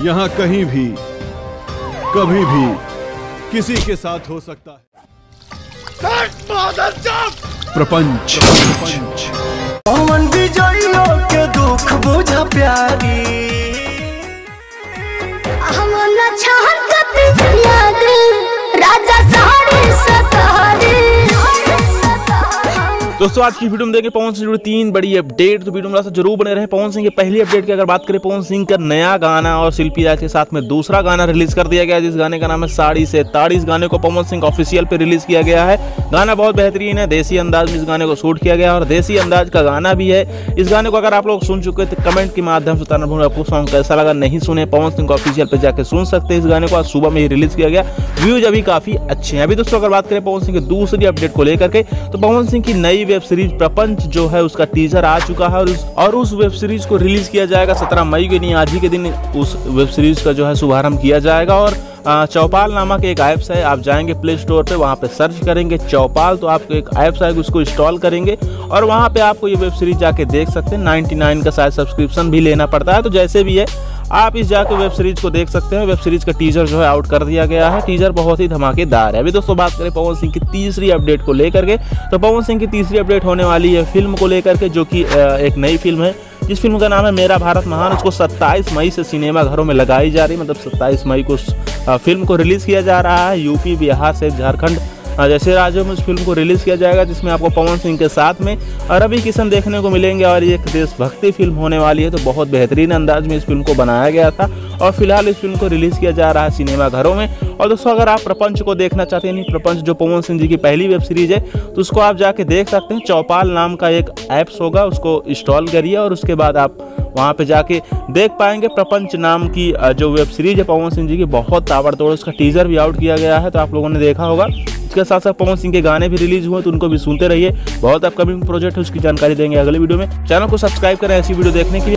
यहाँ कहीं भी कभी भी किसी के साथ हो सकता है। प्रपंच। पवन विजयों के दुख बुझा प्यारी, हम न याद राजा सारे सतारे। दोस्तों आज की वीडियो में देखें पवन सिंह जुड़ी 3 बड़ी अपडेट, तो वीडियो में जरूर बने रहे। पवन सिंह की पहली अपडेट की अगर बात करें, पवन सिंह का नया गाना और शिल्पी राज के साथ में दूसरा गाना रिलीज कर दिया गया है, जिस गाने का नाम है साड़ी से ताड़ी। इस गाने को पवन सिंह ऑफिशियल पे रिलीज किया गया है। गाना बहुत बेहतरीन है, देसी अंदाज में इस गाने को शूट किया गया है और देसी अंदाज का गाना भी है। इस गाने को अगर आप लोग सुन चुके तो कमेंट के माध्यम से बताना भूलें आपको सॉन्ग कैसा लगा। नहीं सुने पवन सिंह ऑफिशियल पे जाकर सुन सकते हैं। इस गाने को आज सुबह में ही रिलीज किया गया, व्यूज अभी काफी अच्छे हैं। अभी दोस्तों अगर बात करें पवन सिंह की दूसरी अपडेट को लेकर के, तो पवन सिंह की नई वेब सीरीज प्रपंच जो है उसका टीजर आ चुका है और उस वेब सीरीज को रिलीज किया जाएगा 17 मई के दिन। आज ही के दिन उस वेब सीरीज का जो है शुभारंभ किया जाएगा। और चौपाल नामक एक ऐप्स है, आप जाएंगे प्ले स्टोर पे, वहाँ पे सर्च करेंगे चौपाल, तो आपको एक ऐप्स आएगा, उसको इंस्टॉल करेंगे और वहाँ पे आपको ये वेब सीरीज जाके देख सकते हैं। 99 का शायद सब्सक्रिप्शन भी लेना पड़ता है, तो जैसे भी है आप इस जाके वेब सीरीज को देख सकते हैं। वेब सीरीज का टीजर जो है आउट कर दिया गया है, टीजर बहुत ही धमाकेदार है। अभी दोस्तों बात करें पवन सिंह की तीसरी अपडेट को लेकर के, तो पवन सिंह की तीसरी अपडेट होने वाली है फिल्म को लेकर के, जो कि एक नई फिल्म है। जिस फिल्म का नाम है मेरा भारत महान, उसको 27 मई से सिनेमा घरों में लगाई जा रही है। मतलब 27 मई को फिल्म को रिलीज किया जा रहा है। यूपी, बिहार से झारखंड जैसे राज्यों में इस फिल्म को रिलीज किया जाएगा, जिसमें आपको पवन सिंह के साथ में रवि किशन देखने को मिलेंगे और ये एक देशभक्ति फिल्म होने वाली है। तो बहुत बेहतरीन अंदाज में इस फिल्म को बनाया गया था और फिलहाल इस फिल्म को रिलीज किया जा रहा है सिनेमा घरों में। और दोस्तों अगर आप प्रपंच को देखना चाहते हैं, प्रपंच जो पवन सिंह जी की पहली वेब सीरीज है, तो उसको आप जाके देख सकते हैं। चौपाल नाम का एक ऐप्स होगा, उसको इंस्टॉल करिए और उसके बाद आप वहाँ पे जाके देख पाएंगे। प्रपंच नाम की जो वेब सीरीज है पवन सिंह जी की, बहुत ताबड़तोड़, उसका टीजर भी आउट किया गया है, तो आप लोगों ने देखा होगा। इसके साथ साथ पवन सिंह के गाने भी रिलीज हुए, तो उनको भी सुनते रहिए। बहुत अपकमिंग प्रोजेक्ट है, उसकी जानकारी देंगे अगले वीडियो में। चैनल को सब्सक्राइब करें ऐसी वीडियो देखने के लिए।